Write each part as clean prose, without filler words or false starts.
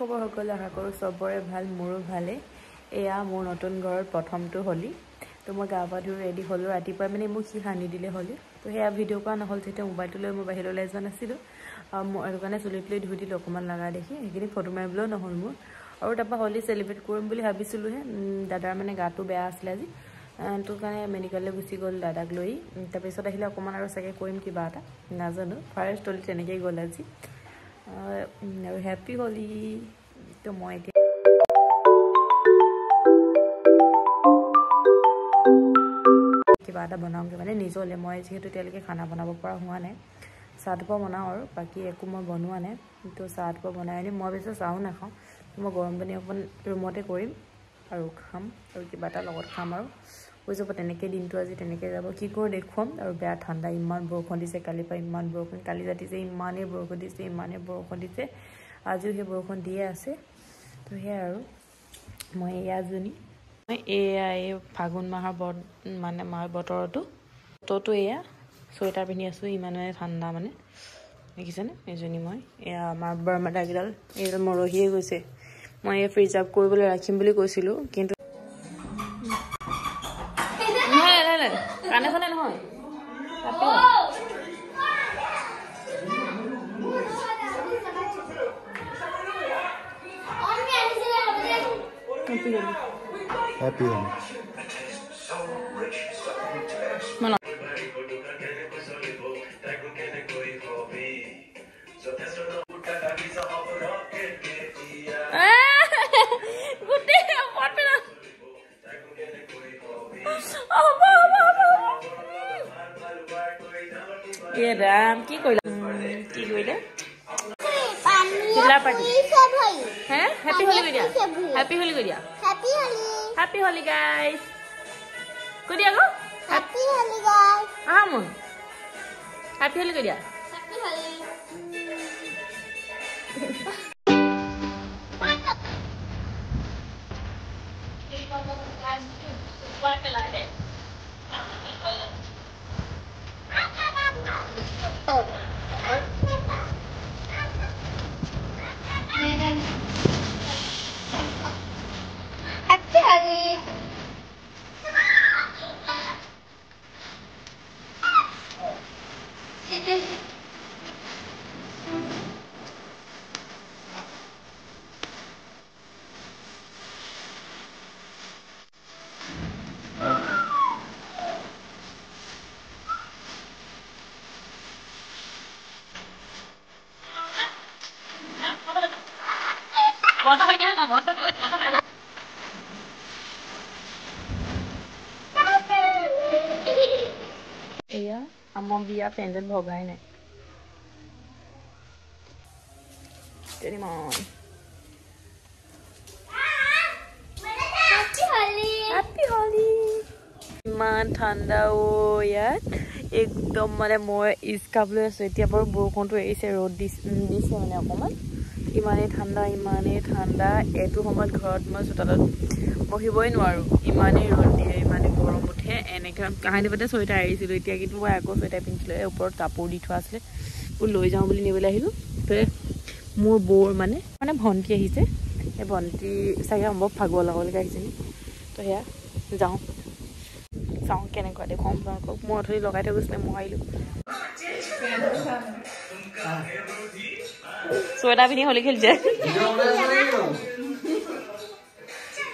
খবৰ সকলো আশা কৰোঁ চবৰে ভাল মোৰো ভালে এয়া মোৰ নতুন ঘৰৰ প্ৰথমটো হলি তো মই গা পা ধুই ৰেডি হ'লো ৰাতিপুৱা মানে মোক কি সানি দিলে হলি তো সেয়া ভিডিঅ' কৰা নহ'ল যেতিয়া মোবাইলটো লৈ মই বাহিৰলৈ যোৱা নাছিলোঁ মই আৰু কাৰণে চুলিটো ধুই দিলোঁ অকণমান লগা দেখি সেইখিনি ফটো মাৰিবলৈও নহ'ল মোৰ আৰু তাৰপৰা হলি চেলিব্ৰেট কৰিম বুলি ভাবিছিলোঁহে দাদাৰ মানে গাটো বেয়া আছিলে আজি তো কাৰণে মেডিকেললৈ গুচি গ'ল দাদাক লৈ তাৰপিছত আহিলে অকণমান আৰু চাগে কৰিম কিবা এটা নাজানো ফাৰ্ষ্ট হলি তেনেকৈয়ে গ'ল আজি আৰু হেপী হলি তো মই এতিয়া কিবা এটা বনাওঁগৈ মানে নিজলৈ মই যিহেতু এতিয়ালৈকে খানা বনাব পৰা হোৱা নাই চাহ দুপৰ বনাওঁ আৰু বাকী একো মই বনোৱা নাই তো চাহ দুপৰ বনাই আনি মই বেছি চাহো নাখাওঁ মই গৰম পানী অকণমান ৰুমতে কৰিম আৰু খাম আৰু কিবা এটা লগত খাম আৰু হৈ যাব তেনেকৈ দিনটো আজি তেনেকৈ যাব কি কৰোঁ দেখুৱাম আৰু বেয়া ঠাণ্ডা ইমান বৰষুণ দিছে কালিৰ পৰা ইমান বৰষুণ কালি ৰাতি যে ইমানেই বৰষুণ দিছে আজিও সেই বৰষুণ দিয়ে আছে তো সেয়াই আৰু মই এয়াজনী মই এয়া এই ফাগুন মাহৰ মানে মাহ বতৰটো এয়া চুৱেটাৰ পিন্ধি আছোঁ ইমানে ঠাণ্ডা মানে দেখিছেনে এজনী মই এয়া আমাৰ বাৰ্মাদাকেইডাল এইডাল মৰহিয়ে গৈছে মই এই প্ৰিজাৰ্ভ কৰিবলৈ ৰাখিম বুলি কৈছিলোঁ কিন্তু কাণেখনে নহয় Happy Holi. ये राम की कोइला चिल्ला पार्टी हैं हैप्पी होली गुड़िया हैप्पी होली गुड़िया हैप्पी होली गाइस गुड़िया को हैप्पी होली गाइस हां मुन हैप्पी होली गुड़िया हैप्पी होली एया आम बिया पेंडेल भगाई ना तेरी मां हैप्पी होली इमान ठंडा ओ यार एकदम माने মই স্কাৰ্ফ লৈ আছো এতিয়া বৰ বৰষুণটো এৰিছে ৰ'দ দিছে মানে অকমান ইমানে ঠাণ্ডা এটো সময়ত ঘৰত মই চোতালত বহিবই নোৱাৰো ইমানে ৰ'দ দিয়ে ইমানে গৰম উঠে এনেকা কাহিনী পাতে সৈটা আহিছিল এতিয়া কিন্তু মই আকৌ সৈটা পিন্ধিলে ওপৰত কাপোৰ দি থোৱা আছিল ও লৈ যাওঁ বুলি নিবলৈ আহিলো তো মোৰ বৰ মানে ভন্টি আহিছে এই ভন্টি চাগে সম্ভৱ ফাগুৱা লগলৈ আহিছে তো হেয়া যাওঁ চাওঁ কেনেকুৱা দেখুৱাম আপোনালোকক মই অথনি লগাই থৈ গৈছিলে মই আহিলোঁ সোয়েটার পিনি হোলি খেলছে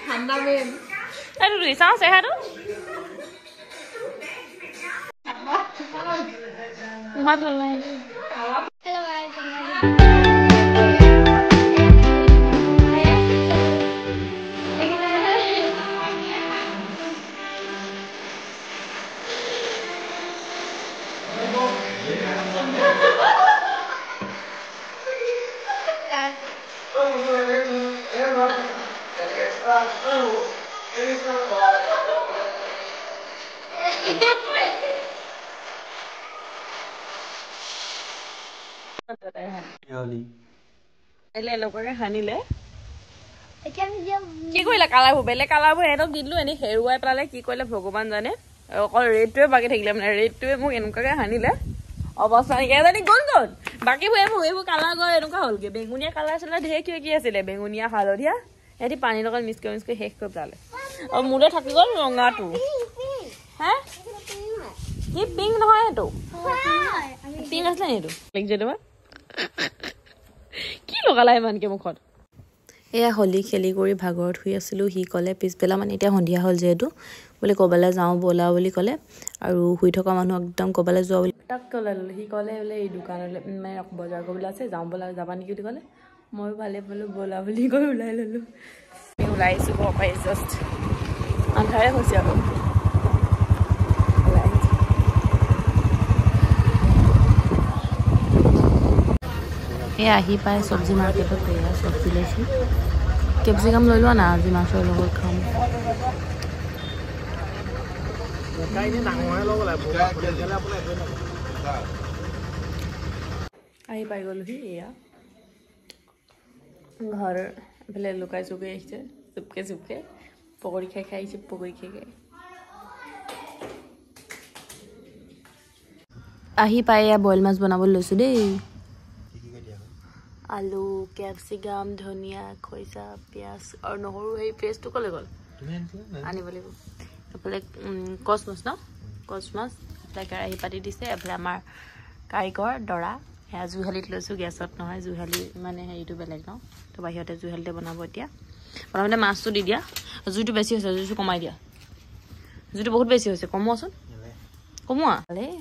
ঠান্ডা মেন আরে রিসা সে হারু মাত নাই হ্যালো গাইস এলে লগৰে হানিলে কি কইলা কালাৰবোৰ বেলে কালাৰবোৰ এটক দিলু এনি হেৰুৱাই পেলালে কি কইলে ভগৱান জানে অকল ৰেডটোৱে বাকি থাকিলে মানে ৰেডটোৱে মোক এনেকুৱাকে হানিলে অৱস্থা নাকি এজনী গ'ল বাকীবোৰ এইবোৰ কালাৰ গৈ এনেকুৱা হ'লগৈ বেঙুনীয়া কালাৰ চালাৰ ঢেৰ কিবা কি আছিলে বেঙুনীয়া হালধীয়া সিহঁতি পানীৰ লগত মিক্স কৰি শেষ কৰি পেলালে আৰু মোলৈ থাকি গ'ল ৰঙাটো হে কি পিংক নহয় এইটো পিংক আছিলে এইটো দেখিছে তোমাৰ কি লগালা ইমানকৈ মুখত এয়া হোলী খেলি কৰি ভাগৰত শুই আছিলোঁ সি ক'লে পিছবেলা মানে এতিয়া সন্ধিয়া হ'ল যিহেতু বোলে ক'ৰবালৈ যাওঁ ব'লা বুলি ক'লে আৰু শুই থকা মানুহ একদম ক'ৰবালৈ যোৱা বুলি তাক ক'লে ল'লোঁ সি ক'লে বোলে এই দোকানলৈ মানে বজাৰ কৰিবলৈ আছে যাওঁ ব'লা যাবা নেকি বুলি ক'লে ময়ো ভালে পালোঁ ব'লা বুলি কৈ ওলাই ল'লোঁ ওলাই আহিছোঁ ঘৰৰ পৰা জাষ্ট আন্ধাৰে হৈছে আৰু এই আহি পাই চব্জি মাৰ্কেটত এয়া চব্জি লৈছোঁ কেপচিকাম লৈ লোৱা না আজি মাছৰ লগত খাম আহি পাই গ'লোহি এয়া ঘৰ এইফালে লুকাই চুকাই আহিছে চুপকে চুপকে পকৰি খাই আহিছে পকৰি খাই আহি পাই এয়া বইল মাছ বনাবলৈ লৈছোঁ দেই আলু কেপচিকাম ধনিয়া খৰিচা পিঁয়াজ আৰু নহৰু সেই পেষ্টটো ক'লে গ'ল আনিব লাগিব এইফালে কচ মাছ ন কচ মাছ এইফালে কেৰাহী পাতি দিছে এইফালে আমাৰ কাৰিকৰ দৰা সেয়া জুইশালিত লৈছোঁ গেছত নহয় জুইশালি মানে হেৰিটো বেলেগ ন তো বাহিৰতে জুইশালিতে বনাব এতিয়া প্ৰথমতে মাছটো দি দিয়া জুইটো বেছি হৈছে জুইটো কমাই দিয়া জুইটো বহুত বেছি হৈছে কমোৱাচোন কমোৱা ভালেই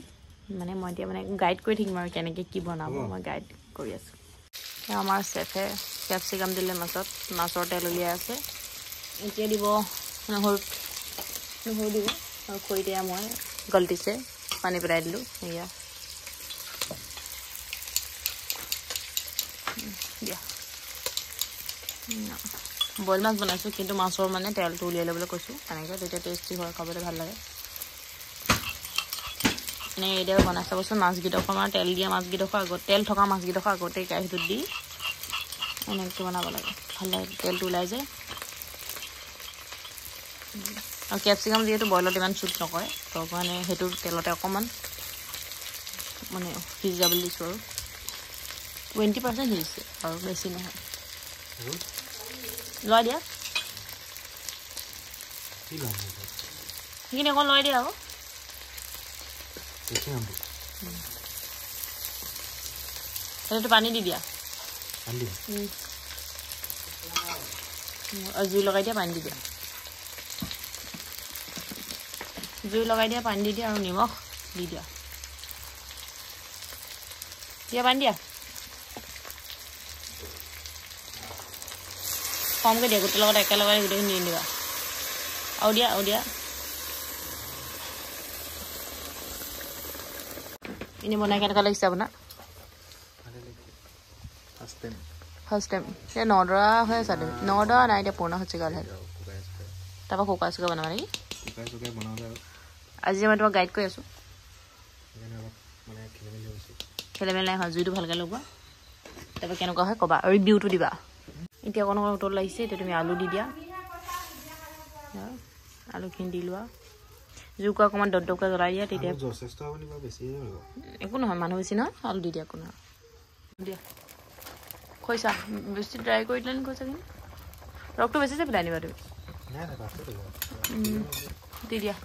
মানে মই এতিয়া মানে গাইড কৰি থাকিম আৰু কেনেকৈ কি বনাব মই গাইড কৰি আছোঁ আমাৰ চেফে কেপচিকাম দিলে মাছৰ তেল উলিয়াই আছে এতিয়া দিব নহৰু দিব আৰু খৰি দিয়া মই গলটিছে পানী পেলাই দিলোঁ এয়া দিয়া বইল মাছ বনাইছোঁ কিন্তু মাছৰ মানে তেলটো উলিয়াই ল'বলৈ কৈছোঁ এনেকৈ তেতিয়া টেষ্টি হয় খাবলৈ ভাল লাগে মানে এতিয়া বনাই চাবচোন মাছকেইডোখৰ আমাৰ তেল দিয়া মাছকেইডোখৰ আগত তেল থকা মাছকেইডোখৰ আগতে কেৰাহীটোত দি এনেকৈ বনাব লাগে ভাল লাগে তেলটো ওলাই যায় আৰু কেপচিকাম যিহেতু বইলত ইমান চুট নকৰে তো মানে সেইটো তেলতে অকণমান মানে সিজি যাবলৈ দিছোঁ আৰু 20% সিজিছে আৰু বেছি নহয় লৈ দিয়া সেইখিনি অকণ লৈ দিয়া আকৌ সেইটো পানী দি দিয়া জুই লগাই দিয়া পানী দি দিয়া পানী দি দিয়া আৰু নিমখ দি দিয়া পানী দিয়া কমকৈ দিয়া গোটেই লগত একেলগে গোটেইখিনি দি দিবা আৰু দিয়া এনেই বনাই কেনেকুৱা লাগিছে আপোনাৰ ফাৰ্ষ্ট টাইম এতিয়া নদৰা হৈ আছে তুমি নদৰা নাই এতিয়া পুৰণা হৈছে গালে তাৰপৰা শুকাই চুকাই বনাবা নেকি আজি মই তোমাক গাইড কৰি আছোঁ খেলি মেলি নাই হয় জুইটো ভালকৈ লগোৱা তাৰপৰা কেনেকুৱা হয় ক'বা আৰু ৰিভিউটো দিবা এতিয়া অকণ উতল লাগিছে এতিয়া তুমি আলু দি দিয়া আলুখিনি দি লোৱা জুইকো অকণমান দপদপকৈ জ্বলাই দিয়া তেতিয়া একো নহয় মানুহ বেছি নহয় আলু দি দিয়া একো নহয় দিয়া খৰিচা বেছি ড্ৰাই কৰি দিলে খৰিচা কিন্তু ৰসটো বেছি যে পেলাই আনিবা তুমি দি দিয়া